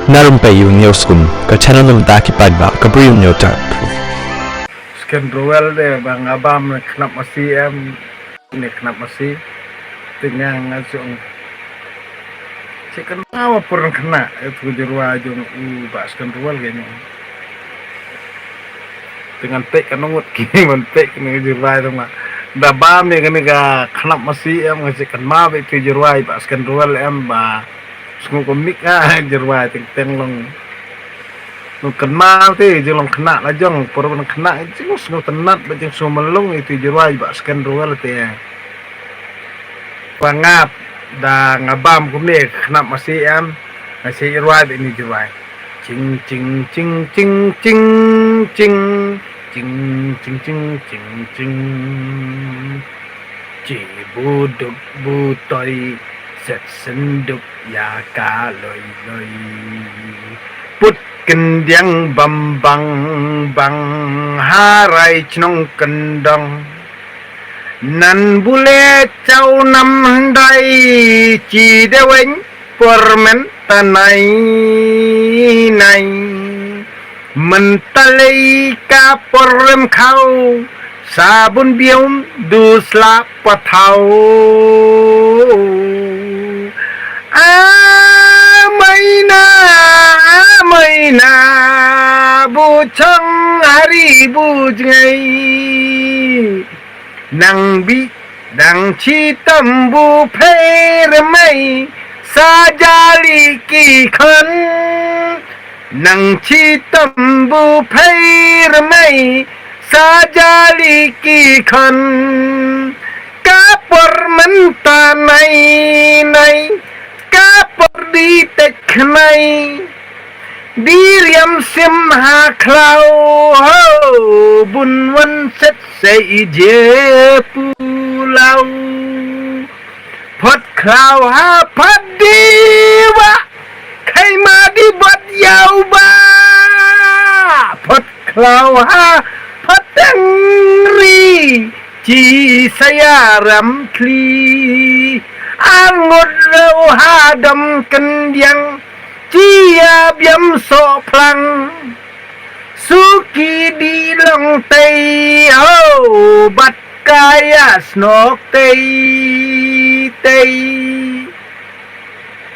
narum payu nioskum ka channel num taki padba ka brium nyota Skandal deh bang abam kenap masih ini kenap masih tinggal ngasong si kenapa pernah kena itu jerua jung bak skandal kayaknya dengan tek kan ngut kini mentek kini jerua itu mah dah bam ni kini ka kenap masih ngasih kenapa itu jerua bak skandal ba semua komik jerua teng long kenal tu je long kena lah jong pernah kena itu semua tenat macam semua melung itu jeruai bak skandal tu ya pangap dah ngabam kumni kena masih jeruai ini jeruai cing cing cing cing cing cing cing cing cing cing cing cibuduk butoi set senduk ya kaloi loi put kendang bambang bang harai cnong kendang nan bule chau nam handai chi deweng pormen tanai nai mentalei ka porem khau sabun bium dusla pathau Maina bucang hari bujngai nang bi dang chi tambu pher mai sajali ki khan nang chi tambu pher mai sajali ki khan kapor manta nai nai kapor di tek nai Diriam simha klau ho bun wan set sei je pulau pot klau ha padiwa kai ma di bot yau ba pot klau ha patengri ji saya ram kli angut rau ha dam kendiang Chia biam so plang Suki di long tây ho bat kaya snok tây tây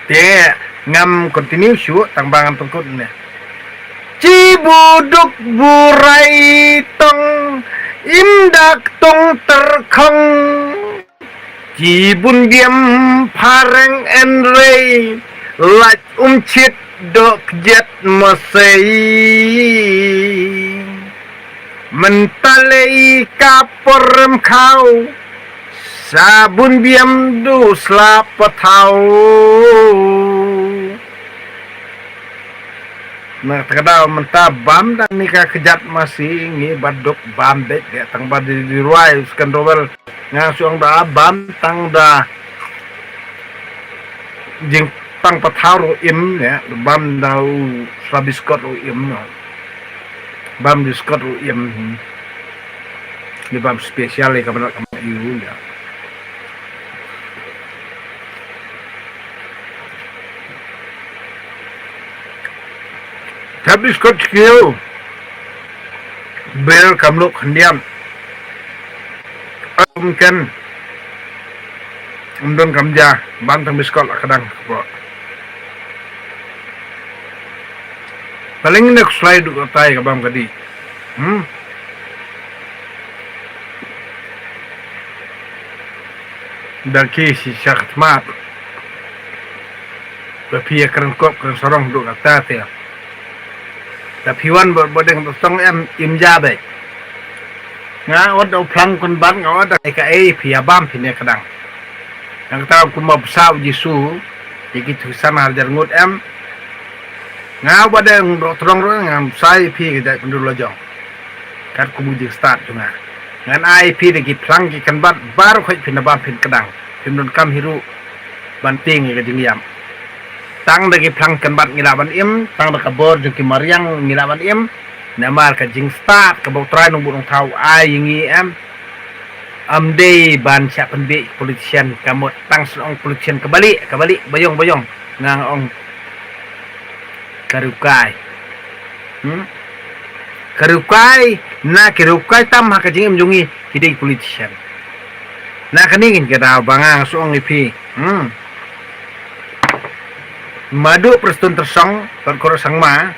Te ngam continue show tang bangan tungkut ne Ci buduk burai tong imdak tong terkhong Ci bun biam pareng en rei Lạch chit độc jet masai mentalei kaporem kau sabun biam du slap patau nah terkadang mentah bam dan nikah kejat masih ngi baduk bam dek ya tang bad di ruai skandal ngasuang da bam tang da jing tang patau im ya bam dau slabiskot im bam diskot im ni bam spesial ka benak iu ya slabiskot kiu bel kamluk hendiam kan don kamja bam tang biskot kadang paling nak slide ko tayo kabam kadi daki si syakmat bapia keren kop keren sorong duk kata te tapi wan bodeng tong im jabe nga od plang kon ban nga od ka pia bam pine kadang yang tahu ku mabsaw jisu iki sana harjar ngut ngau badeng terong ngam sai pi ke pendul lojong kat ku mujik start junga ngan ai pi de ki plang ki kan bat baru khoi pin ba pin kadang pin don kam hiru banting ke jingiam tang de ki plang kan bat ngilaban im tang de kabor jung ki mariang ngilaban im namar ka jing start ka botrai nung burung tau ai ngi amde ban siap penbe politician kamot tang seong politician kembali bayong ngang ong karukai karukai na karukai tam haka jing emjungi hidai politician na kaningin kita bangang suong ipi madu prestun tersong perkara sangma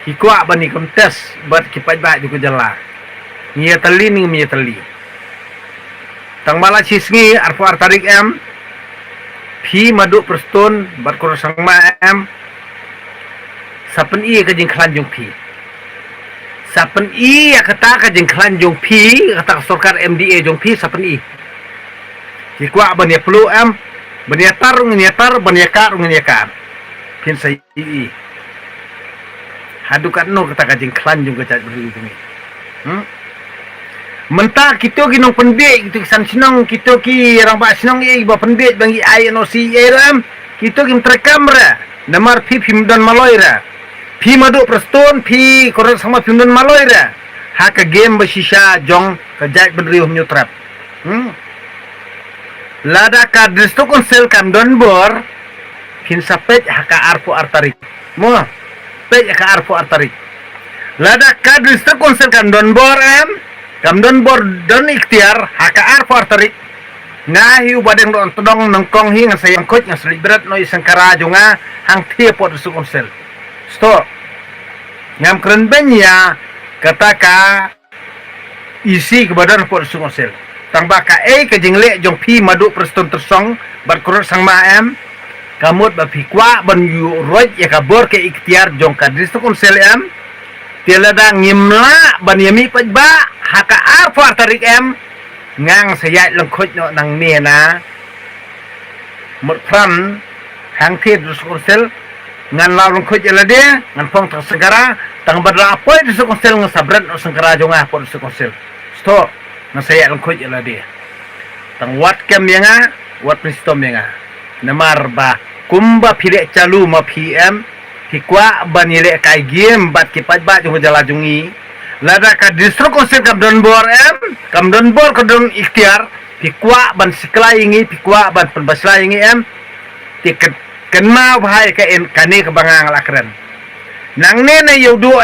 hikwa bani kontes bat kipat ba juga jala nia tali ning mia tali tang mala cisngi arfu artarik em phi madu prestun perkara sangma em sapen iya ka jing klanjung phi sapen iya kata ka jing klanjung phi kata sorkar MDA jong phi sapen i hikwa bani pelu em Baniatar ngeniatar baniakar ngeniakar pin sai hadukan no kata kajing klanjung kecat beri ini mentah kita ginong pendek kita san sinong kita ki orang ba sinong ba pendek bangi ai no si ram kita kim terkamera namar pi dan maloira pi madu praston pi korang sama pim dan maloira haka game basisha jong kajat beri nyutrap lada ka district council kam don bor pin sapet haka arfu artarik mo pej haka arfu artarik lada ka district council kam don bor kam don bor don ikhtiar haka arfu artarik ngahi ubadeng don todong nangkong hi ngasayang coach ngasli berat no isang karajonga hang tie pot district council stop ngam keren benya kataka isi kebadan pot district council tang baka ke jingle jong pi madu preston tersong berkurut sang maem kamut ba pi kwa ban yu roj ya kabor ke ikhtiar jong ka district council tiada ngimla ban yami pajba haka arfu artarik ngang sayat lengkot no nang nena mut pran hang thi district council ngan law lengkot jela dia ngan pong tersegara tang badra apoy district council ngasabrat no sengkara jong ah pot district council stop na saya lengkot jela dia tang wat kem yang wat pristom yang namar ba kumba pilek calu ma PM hikwa banile kai game bat kipat ba jung jala jungi lada ka district council kam don bor kadon ikhtiar hikwa ban siklaingi hikwa ban penbaslaingi tiket kenma bahai ka en kane ke bangang lakren nang ne na yudu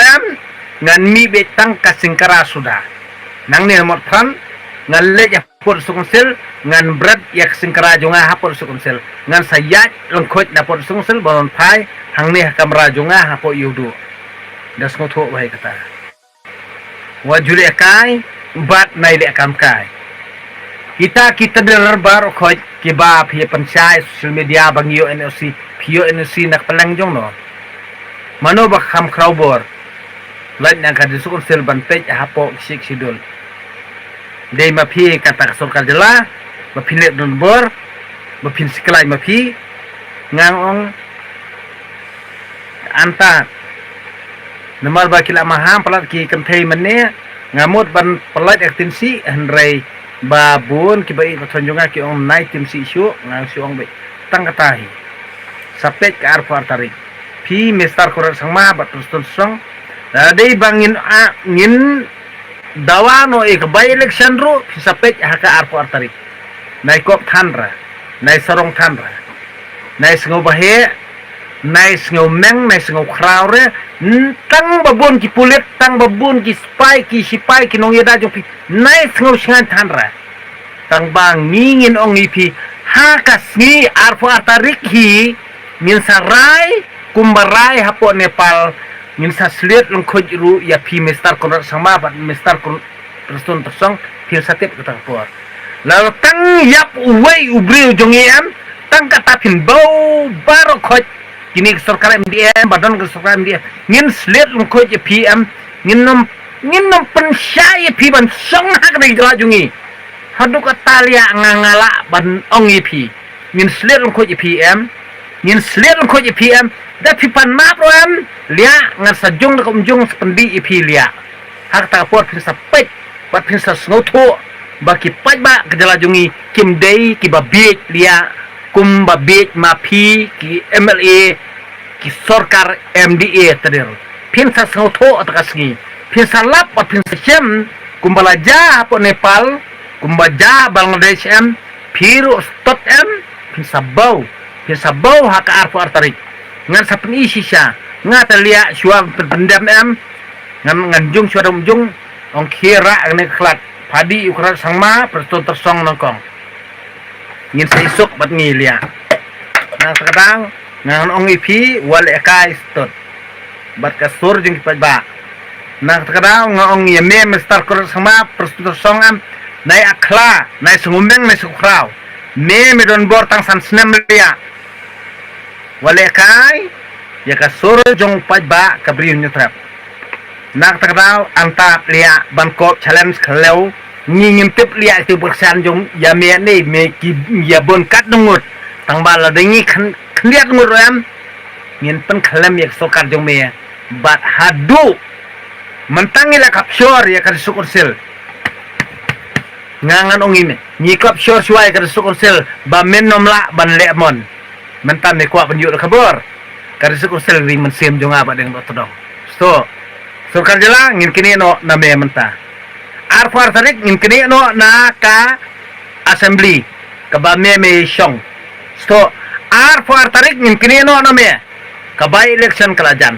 ngan mi betang kasingkara sudah nang ni nomor tran ngan le ya por sukonsel ngan brad ya singkara jonga ha por sukonsel ngan sayat lengkot na por sukonsel bonon pai hang ni kamera jonga ha po yudu das ngotho bahai kata wajule kai bat nai le kam kai kita derar bar khoj ki ba phi panchai social media bang yo NOC pio NOC nak pelang jong no mano ba kham kraubor lain yang ka sukonsel ban pej ha po sik sidul dei ma phi kata sorkar jela ma philet don bor ma phin siklai ma phi ngang anta namar ba kila maham pelat ki kenthei menne ngamut ban pelat aktinsi henrei babun ki bai patonjonga ki ong nai tim si syu ngang si ong be tang katahi sapet ka arfu artarik phi mestar korar sangma bat terus song dei bangin ngin dawano by election ro sapet haka arfu artarik nai kop thanra nai sarong thanra nai sngo bahe nai sngo meng nai sngo kraure tang babun ki pulet tang babun ki spy ki sipai ki nong yada jong pi nai sngo sngan thanra tang bang ngingin ong ipi haka sni arfu artarik hi min sarai kumbarai hapo Nepal min sa sliat long khoj ru ya phi mestar kon sama bat mestar kon terstun tersong phi satip kata por lalu tang yap uwei ubri jongiem tang kata phin bau baro khoj kini sarkar MDM badan ke sarkar MDM ngin sliat long khoj ya PM ngin nom pensyai phi ban song hak dei jala jungi hadu kata lia ngangala ban ongi phi ngin sliat long khoj ya PM ngin sliat long khoj ya PM da pipan map roam lia ngan sajung da kumjung sependi ipi lia hak ta por pin sapet pat pin sa snotho ba ki pat ba kejalajungi kim dei ki babit lia kum babit mapi ki MLA ki sorkar MDA tadir pin sa snotho atakasngi pin sa lap pat pin sa sem kumbalaja po Nepal kumbaja Bangladesh piru stot pin sa bau hak arfu artarik ngan sapen isi sya ngatalia syua pendam em ngan jung syua jung ong kira ne klat padi ukra sangma perton tersong nongkong ngin seisuk bat ngilia nang kadang ngan ong ipi wal ekai stot bat kasur jung ba nang kadang ngong yeme mestar kor sangma perton tersong am nai akla nai sungumeng nai sukrau me don bor tang san snem lia wal ekai ya kasur jung ba kabri nyutrap nak terkenal antap lia Bangkok challenge kalau ngingin tip lia itu bersan jong ya me ni me ki ya bon kat ngut tang bala dengi khliat ngut ram ngin pen khalam yak sokar jong me bat hadu mentangi la kapsor ya kan sukur sel ngangan ongin ni kapsor suai kan sukur sel ba men nomla ban lemon mentan me kwa penjuk kabor kan sukur sel ri men sem jong apa deng todong so Surkar jela ngin kini no na me menta. Arfar tarik ngin kini no na ka assembly ka ba me shong. So arfar tarik ngin kini no na me ka ba election kalajan.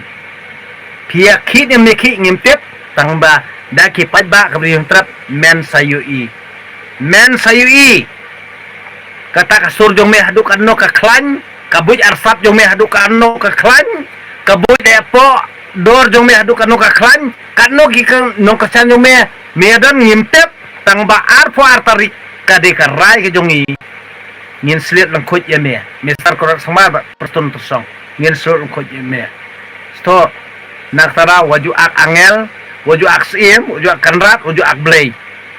Pia kit yang meki ngim tip tang ba da ki pat ba ka yung trap men sayui. Men sayui. Kata ka sur jong me hadu ka no ka klan, ka buj arsap jong me hadu ka no ka klan, ka buj depo dor jong me hadu kanu ka klan kanu ki kan no ka chan jong me dan ngimtep tang ba arfo artari ka de ka rai ke jongi ngin slit lang khoj ya me sar ko sama ba pertun tersong ngin sur khoj ya me sto nak tara waju ak angel waju ak sim waju ak kanrat waju ak blay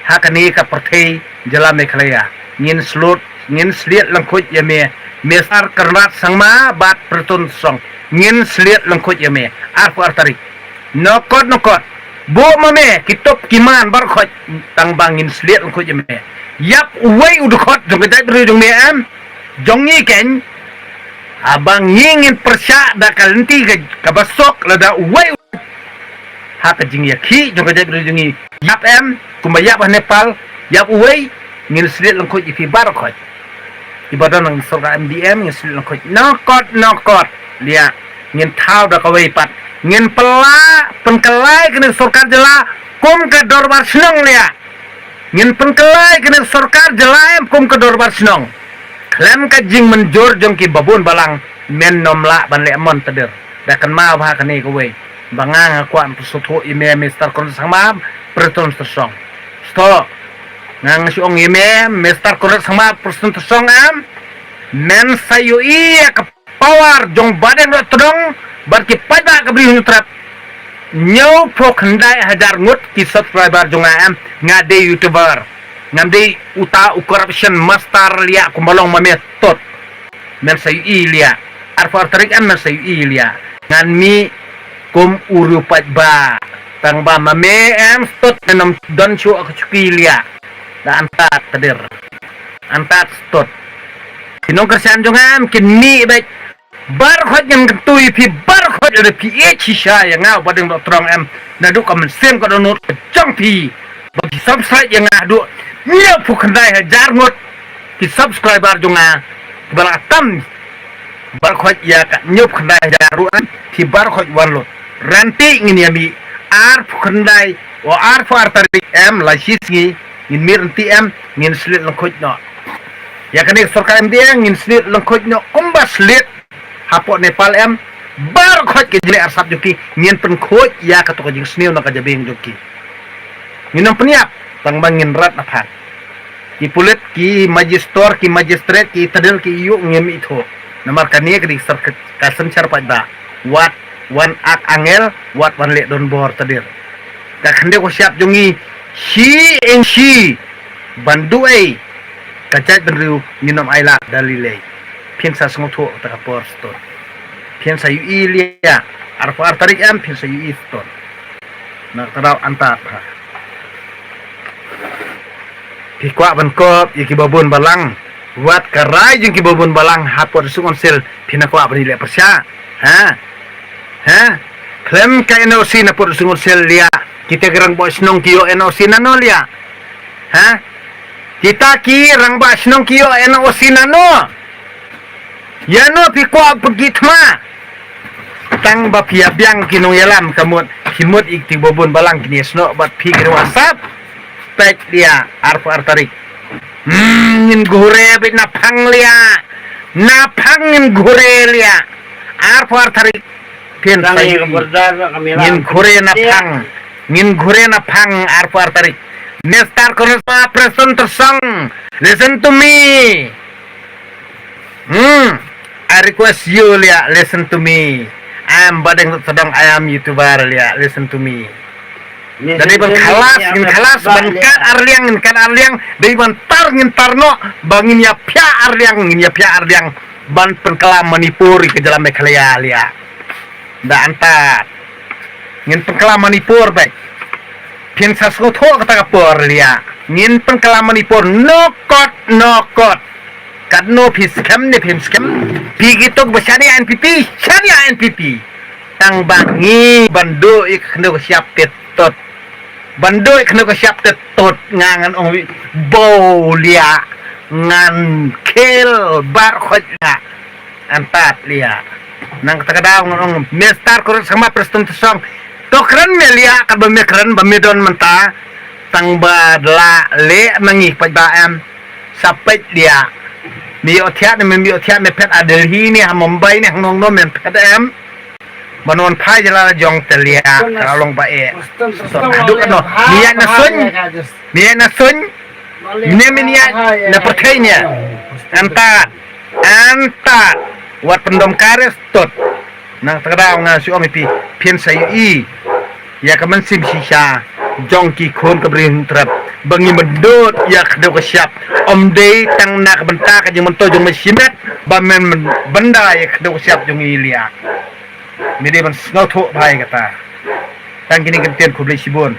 ha kani ka perthei jala me khlaya ngin slit lang khoj ya me sar kanrat sangma bat pertun tersong ngin sliat lengkot ya me arfu artarik nokot bu mame kitop kiman bar khot tang bangin sliat lengkot ya me yap wei udukot jong kedai beri jong me am jongi ken abang ngingin persya da kalenti ka basok lada wei ha ka jing yaki jong kedai beri jongi yap am kumbayap Nepal yap wei ngin sliat lengkot ipi bar khot ibadan ng surga MDM ngin sliat lengkot nokot lia ngin thau da kawai pat ngin pela penkelai kena surkar jela kum ke dorbar senong lia ngin penkelai kena surkar jela kum ke dorbar senong klem ka jing menjur jong ki babun balang men nomla ban lemon teder da kan ma ba kani kawai bangang akuan pesuthu ime mister kon sama perton tersong sto ngang siong ime mister kon sama perton tersong am men sayu iya power jong badan ro todong bar ki pada ka bri trap nyau pro khandai hajar ngut ki subscriber jong am ngade youtuber ngade uta corruption master lia kumbalong mametot men say ilia arfar tarik am say ilia ngan mi kum uru pat ba tang ba mame am stot nam don chu ak chukilia da antat tadir antat stot kinong kersan jong am kinni baik bar khot yang tui pi bar khot ada pi sha yang ngau badeng dok trong em nadu ka men sem ka donut chang pi bagi subscribe yang ngadu nya pu khandai hajar ngot ki subscriber jonga bala tam bar khot ya ka nyup khandai hajaruan ti bar khot wanlo ranti ngin yami ar pu khandai o ar fu ar tarik em la shisngi ngin mir ti em ngin slit lang khot no ya kan sarkar em dia ngin slit lang khot no kumba slit hapok Nepal em bar khot ke jile arsap joki ngin pen khot ya ka to jing sneu na ka jabeng joki nginam peniap tang bangin rat apan ki pulit ki magister ki magistrate ki tadil ki yu ngem itu namar kania ke di ka sencar pada wat wan ak angel wat wan le don bor tadir ka khande ko siap jongi shi banduai kajat benru nginam aila dalilei piensa sengoto ta por stor piensa yu ilia arfa artarik am piensa yu istor na taraw antat ha pikwa Bangkok iki babun balang wat karai jeng ki babun balang hapot sungon sel pinakwa bani le persya ha klem ka NOC na por sungon sel lia kita gerang bos nong kiyo NOC na no lia ha kita ki rang bas nong kiyo NOC na no ya no pikwa pagitma tang ba pia biang kinong yalam kamut kimut ikti bobun balang kini sno bat pi kini wasap pek dia arfu artarik ngin gure bit na pang ngin gure lia arfu artarik pin sayu ngin gure na pang arfu artarik nestar koresma presun tersang listen to me I request you lia listen to me I am badeng sedang I am YouTuber lia listen to me dari ban kelas ban kan arliang dari ban tar ngin tarno bangin ya pia arliang ban penkelam Manipur ke jalan Meghalaya lia da antar ngin penkelam Manipur baik pian saskoto kata kapor lia ngin penkelam Manipur no kot kad no piskem pigitok besyani NPP tang bangi bandu ikno siap tetot bandu ikno siap tetot ngangan ong bolia ngan kel bar khotna antat lia nang takadaw ngong mestar kurus sama preston tsong tokran melia kad bamekran bamedon menta tang badla le mangi pajbaam sapet dia mi otiat me pet Delhi ni Mumbai ni nong no men pet em banon phai jala jong telia kalong bae duk no niat na sun na perkainya anta wat pendom kares tot nang takadaw nga si omipi pian sayu I ya kaman sim shisha jongki khon kabrin trap bangi mendot ya kdo ka siap om day tang nak benta ka jeng mento jong mesimet ba men benda ya kdo ka siap jong ilia mede ban ngau tho bhai kata tang kini kentian khubli sibon